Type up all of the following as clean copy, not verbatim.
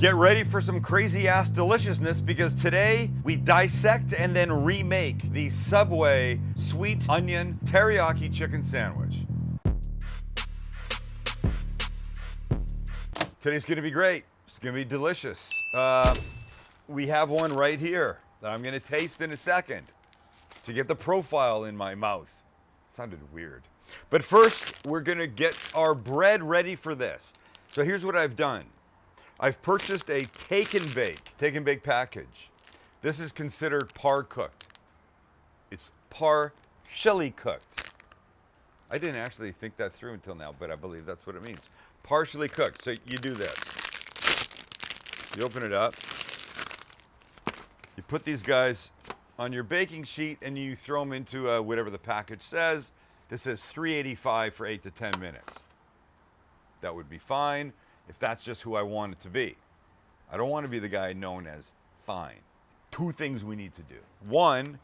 Get ready for some crazy ass deliciousness because today we dissect and then remake the Subway sweet onion teriyaki chicken sandwich. Today's gonna be great. It's gonna be delicious. We have one right here that I'm gonna taste in a second to get the profile in my mouth. It sounded weird. But first, we're gonna get our bread ready for this. So here's what I've done. I've purchased a take and bake package. This is considered par cooked. It's partially cooked. I didn't actually think that through until now, but I believe that's what it means. Partially cooked. So you do this. You open it up. You put these guys on your baking sheet and you throw them into whatever the package says. This says 385 for 8 to 10 minutes. That would be fine if that's just who I want it to be. I don't want to be the guy known as fine. Two things we need to do. One,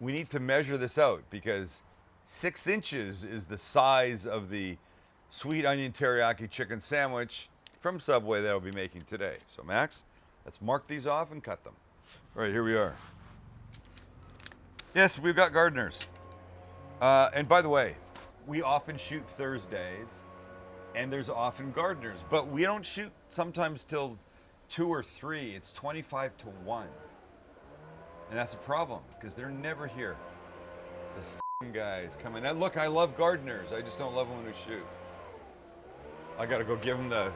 we need to measure this out because 6 inches is the size of the sweet onion teriyaki chicken sandwich from Subway that I'll be making today. So Max, let's mark these off and cut them. All right, here we are. Yes, we've got gardeners. And by the way, we often shoot Thursdays and there's often gardeners, but we don't shoot sometimes till 2 or 3. It's 25 to 1. And that's a problem because they're never here. So guys coming in. Look, I love gardeners. I just don't love them when we shoot. I gotta go give them the...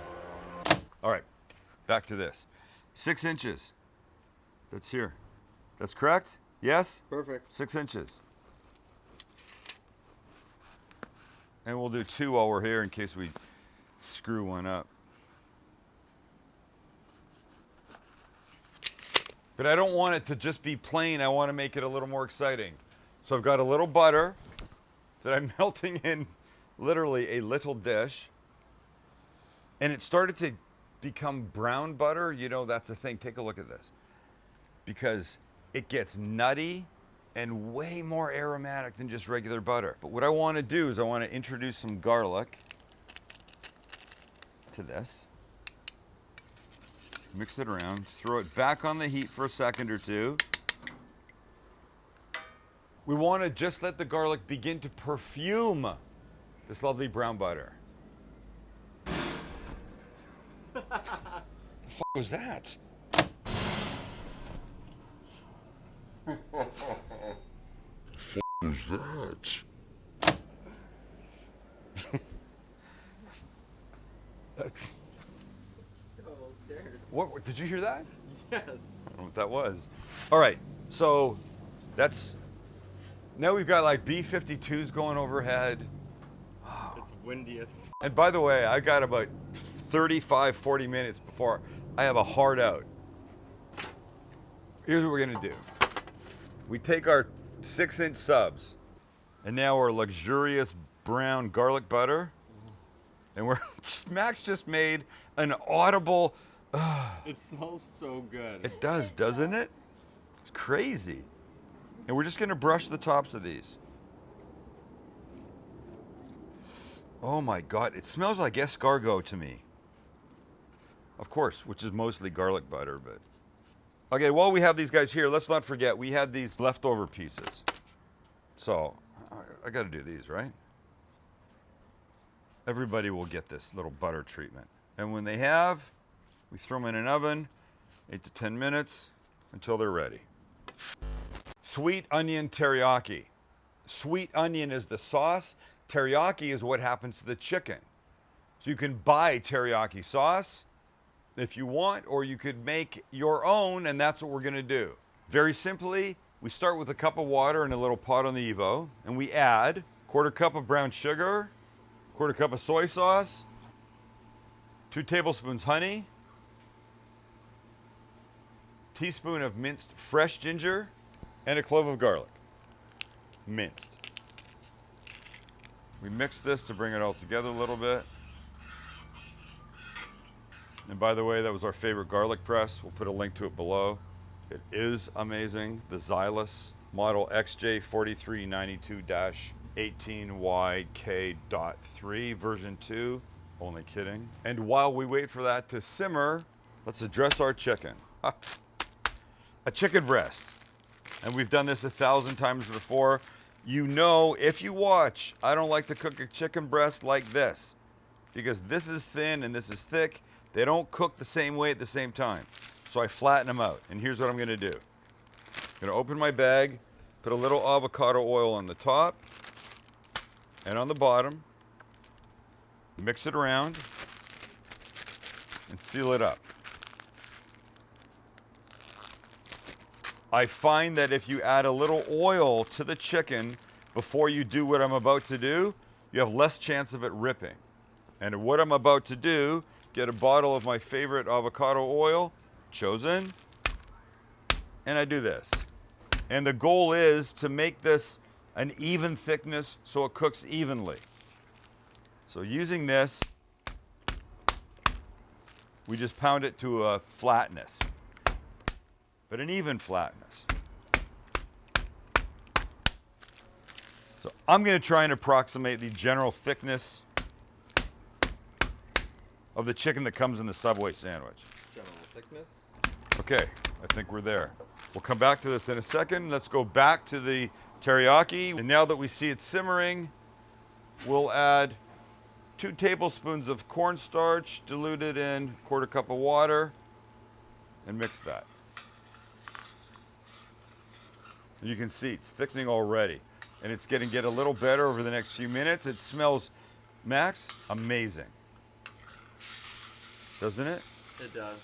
All right, back to this. 6 inches. That's here. That's correct? Yes? Perfect. 6 inches. And we'll do 2 while we're here in case we screw one up. But I don't want it to just be plain. I want to make it a little more exciting. So I've got a little butter that I'm melting in literally a little dish. And it started to become brown butter. You know, that's the thing. Take a look at this. Because it gets nutty and way more aromatic than just regular butter. But what I want to do is I want to introduce some garlic to this. Mix it around, throw it back on the heat for a second or two. We want to just let the garlic begin to perfume this lovely brown butter. The fuck was that? What is that? What did you hear that? Yes. I don't know what that was. All right, so that's now we've got like B-52s going overhead. It's windy as f. And by the way, I got about 35-40 minutes before I have a hard out. Here's what we're gonna do. We take our 6-inch subs and now our luxurious brown garlic butter, and Max just made an audible. It smells so good. It does, doesn't it? It's crazy. And we're just gonna brush the tops of these. Oh my God, it smells like escargot to me. Of course, which is mostly garlic butter, but. Okay, while we have these guys here, let's not forget, we had these leftover pieces. So, I gotta do these, right? Everybody will get this little butter treatment. And when they have, we throw them in an oven, 8 to 10 minutes, until they're ready. Sweet onion teriyaki. Sweet onion is the sauce. Teriyaki is what happens to the chicken. So you can buy teriyaki sauce if you want, or you could make your own, and that's what we're gonna do. Very simply, we start with a cup of water in a little pot on the Evo, and we add 1/4 cup of brown sugar, 1/4 cup of soy sauce, 2 tablespoons honey, teaspoon of minced fresh ginger, and a clove of garlic, minced. We mix this to bring it all together a little bit. And by the way, that was our favorite garlic press. We'll put a link to it below. It is amazing. The Xylus model XJ4392-18YK.3 version 2. Only kidding. And while we wait for that to simmer, Let's address our chicken. A chicken breast. And we've done this 1,000 times before. You know, if you watch, I don't like to cook a chicken breast like this because this is thin and this is thick. They don't cook the same way at the same time. So I flatten them out. And here's what I'm gonna do. I'm gonna open my bag, put a little avocado oil on the top and on the bottom, mix it around, and seal it up. I find that if you add a little oil to the chicken before you do what I'm about to do, you have less chance of it ripping. And what I'm about to do, get a bottle of my favorite avocado oil, chosen, and I do this. And the goal is to make this an even thickness so it cooks evenly. So using this, we just pound it to a flatness, but an even flatness. So I'm gonna try and approximate the general thickness of the chicken that comes in the Subway sandwich. General thickness. Okay, I think we're there. We'll come back to this in a second. Let's go back to the teriyaki. And now that we see it simmering, we'll add 2 tablespoons of cornstarch diluted in 1/4 cup of water and mix that. You can see it's thickening already and it's going to get a little better over the next few minutes. It smells, Max, amazing. Doesn't it? It does.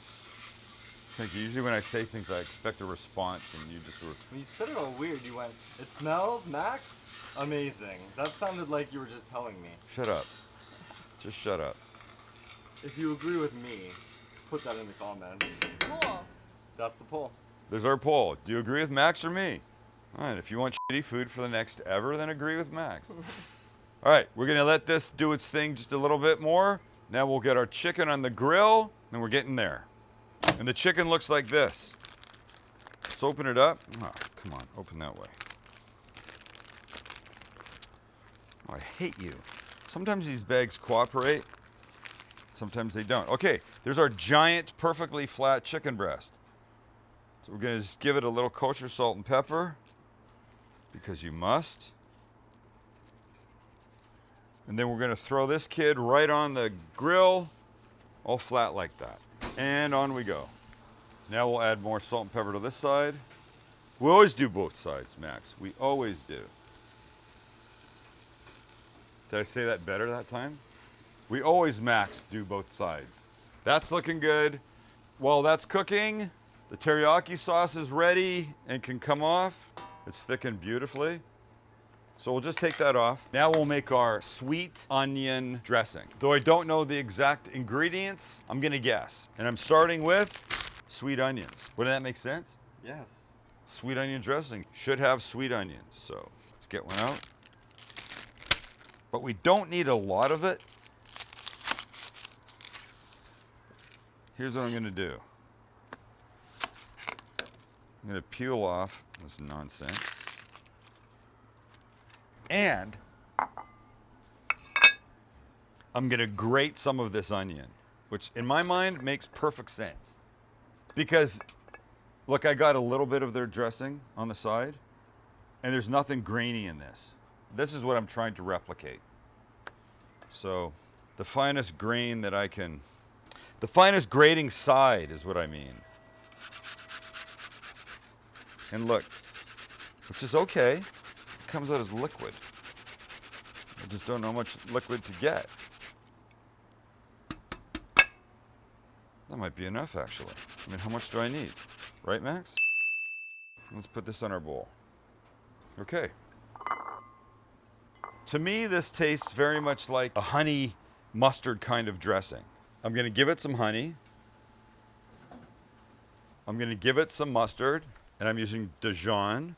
Thank you. Usually when I say things, I expect a response and you just were... When you said it all weird, you went, "It smells, Max? Amazing." That sounded like you were just telling me. Shut up. Just shut up. If you agree with me, put that in the comments. Cool. That's the poll. There's our poll. Do you agree with Max or me? All right, if you want shitty food for the next ever, then agree with Max. All right, we're gonna let this do its thing just a little bit more. Now we'll get our chicken on the grill, and we're getting there. And the chicken looks like this. Let's open it up. Oh, come on, open that way. Oh, I hate you. Sometimes these bags cooperate, sometimes they don't. Okay, there's our giant, perfectly flat chicken breast. So we're gonna just give it a little kosher salt and pepper, because you must. And then we're gonna throw this kid right on the grill, all flat like that. And on we go. Now we'll add more salt and pepper to this side. We always do both sides, Max. We always do. Did I say that better that time? We always, Max, do both sides. That's looking good. While that's cooking, the teriyaki sauce is ready and can come off. It's thickened beautifully. So we'll just take that off. Now we'll make our sweet onion dressing. Though I don't know the exact ingredients, I'm gonna guess. And I'm starting with sweet onions. Would that make sense? Yes. Sweet onion dressing should have sweet onions. So let's get one out. But we don't need a lot of it. Here's what I'm gonna do. I'm gonna peel off this nonsense. And I'm gonna grate some of this onion, which in my mind makes perfect sense. Because, look, I got a little bit of their dressing on the side, and there's nothing grainy in this. This is what I'm trying to replicate. So, the finest grain that I can, the finest grating side is what I mean. And look, which is okay. It comes out as liquid. I just don't know how much liquid to get. That might be enough, actually. I mean, how much do I need? Right, Max? Let's put this on our bowl. Okay. To me, this tastes very much like a honey mustard kind of dressing. I'm gonna give it some honey. I'm gonna give it some mustard, and I'm using Dijon.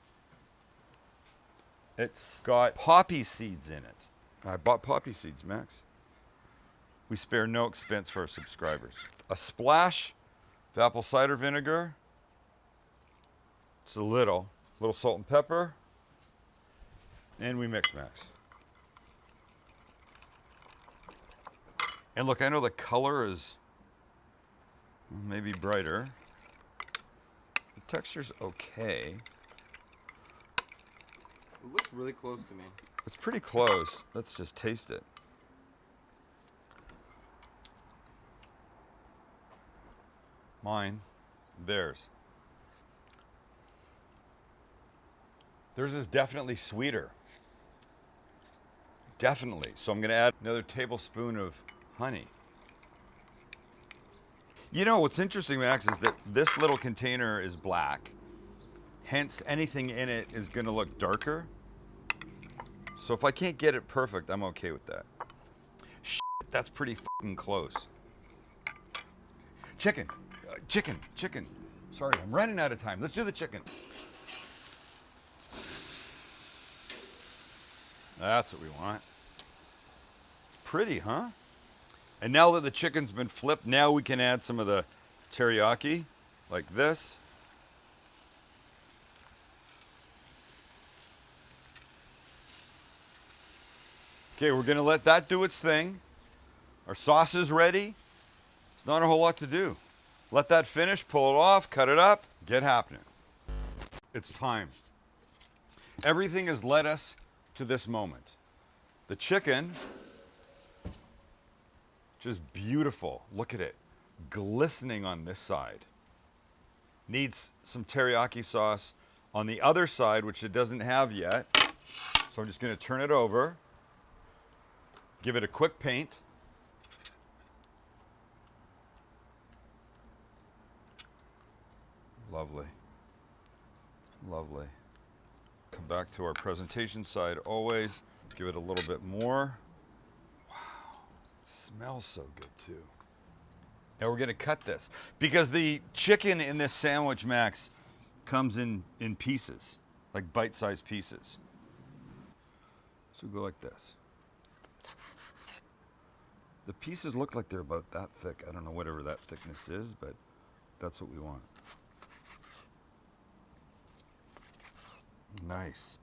It's got poppy seeds in it. I bought poppy seeds, Max. We spare no expense for our subscribers. A splash of apple cider vinegar. Just a little salt and pepper. And we mix, Max. And look, I know the color is Maybe brighter. The texture's okay. It looks really close to me. It's pretty close. Let's just taste it. Mine, theirs. Theirs is definitely sweeter. Definitely. So I'm going to add another tablespoon of honey. You know, what's interesting, Max, is that this little container is black. Hence, anything in it is going to look darker. So if I can't get it perfect, I'm okay with that. Shit, that's pretty fucking close. Chicken. Chicken. Sorry, I'm running out of time. Let's do the chicken. That's what we want. It's pretty, huh? And now that the chicken's been flipped, now we can add some of the teriyaki, like this. Okay, we're gonna let that do its thing. Our sauce is ready. It's not a whole lot to do. Let that finish, pull it off, cut it up, get happening. It's time. Everything has led us to this moment. The chicken, just beautiful. Look at it, glistening on this side. Needs some teriyaki sauce on the other side, which it doesn't have yet. So I'm just gonna turn it over, give it a quick paint. Lovely. Lovely. Come back to our presentation side always. Give it a little bit more. Wow. It smells so good too. Now we're gonna cut this because the chicken in this sandwich, Max, comes in pieces, like bite-sized pieces. So go like this. The pieces look like they're about that thick. I don't know whatever that thickness is, but that's what we want. Nice.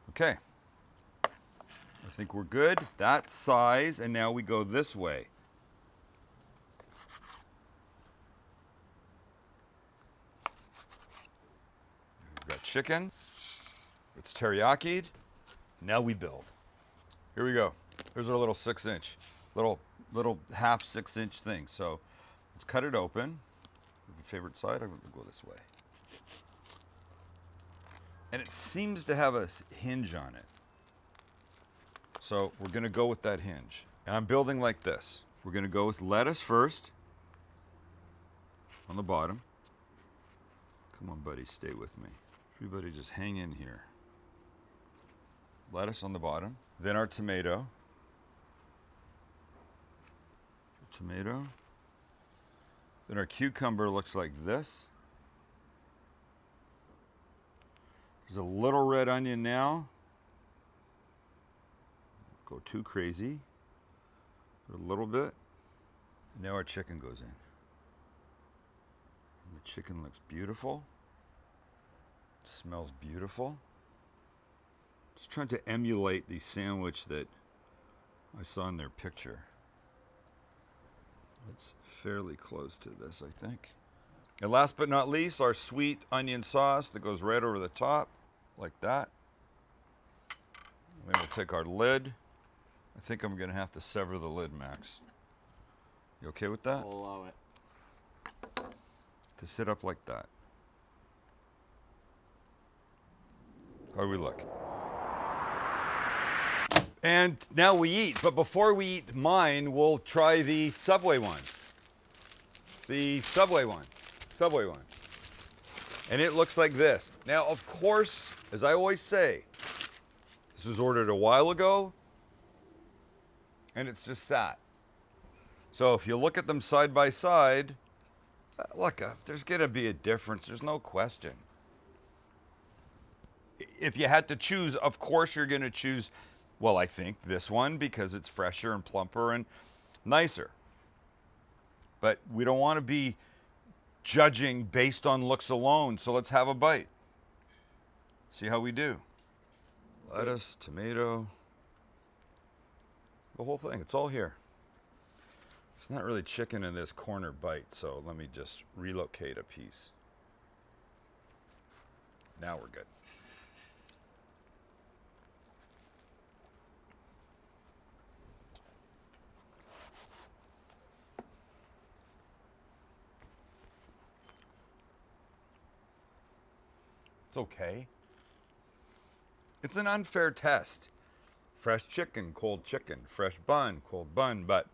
Okay. I think we're good. That size, and now we go this way. We've got chicken. It's teriyaki. Now we build. Here we go. Here's our little 6-inch, little half 6-inch thing. So let's cut it open. Your favorite side? I'm gonna go this way. And it seems to have a hinge on it. So we're gonna go with that hinge. And I'm building like this. We're gonna go with lettuce first on the bottom. Come on, buddy, stay with me. Everybody just hang in here. Lettuce on the bottom. Then our tomato. Tomato. Then our cucumber looks like this. There's a little red onion now. Go too crazy. But a little bit. Now our chicken goes in. And the chicken looks beautiful. Smells beautiful. Just trying to emulate the sandwich that I saw in their picture. It's fairly close to this, I think. And last but not least, our sweet onion sauce that goes right over the top, like that. And then we'll take our lid. I think I'm gonna have to sever the lid, Max. You okay with that? I'll allow it. To sit up like that. How do we look? And now we eat, but before we eat mine, we'll try the Subway one. The Subway one. Subway one. And it looks like this. Now, of course, as I always say, this was ordered a while ago, and it's just sat. So if you look at them side by side, look, there's gonna be a difference, there's no question. If you had to choose, of course you're gonna choose, well, I think this one because it's fresher and plumper and nicer. But we don't want to be judging based on looks alone, so let's have a bite. See how we do. Lettuce, tomato, the whole thing, it's all here. It's not really chicken in this corner bite, so let me just relocate a piece. Now we're good. It's okay. It's an unfair test. Fresh chicken, cold chicken. Fresh bun, cold bun, but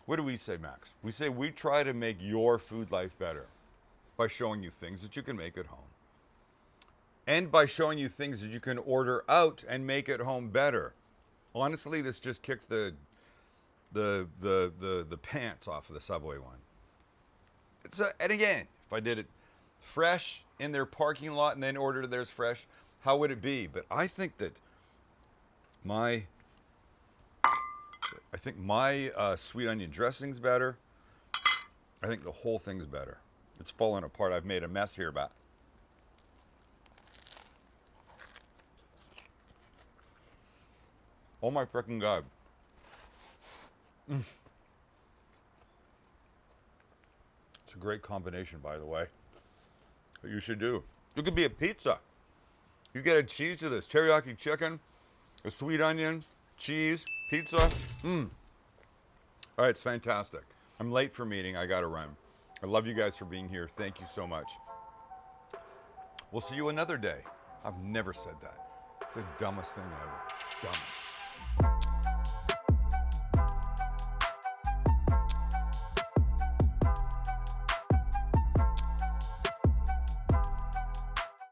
what do we say, Max? We say we try to make your food life better by showing you things that you can make at home. And by showing you things that you can order out and make at home better. Honestly, this just kicks the pants off of the Subway one. And again, if I did it fresh in their parking lot and then ordered theirs fresh, how would it be? But I think that my sweet onion dressing's better. I think the whole thing's better. It's falling apart. I've made a mess here, but oh my freaking God. It's a great combination, by the way. That you should do. It could be a pizza. You get a cheese to this. Teriyaki chicken, a sweet onion, cheese, pizza. All right, it's fantastic. I'm late for meeting. I got to run. I love you guys for being here. Thank you so much. We'll see you another day. I've never said that. It's the dumbest thing ever. Dumbest.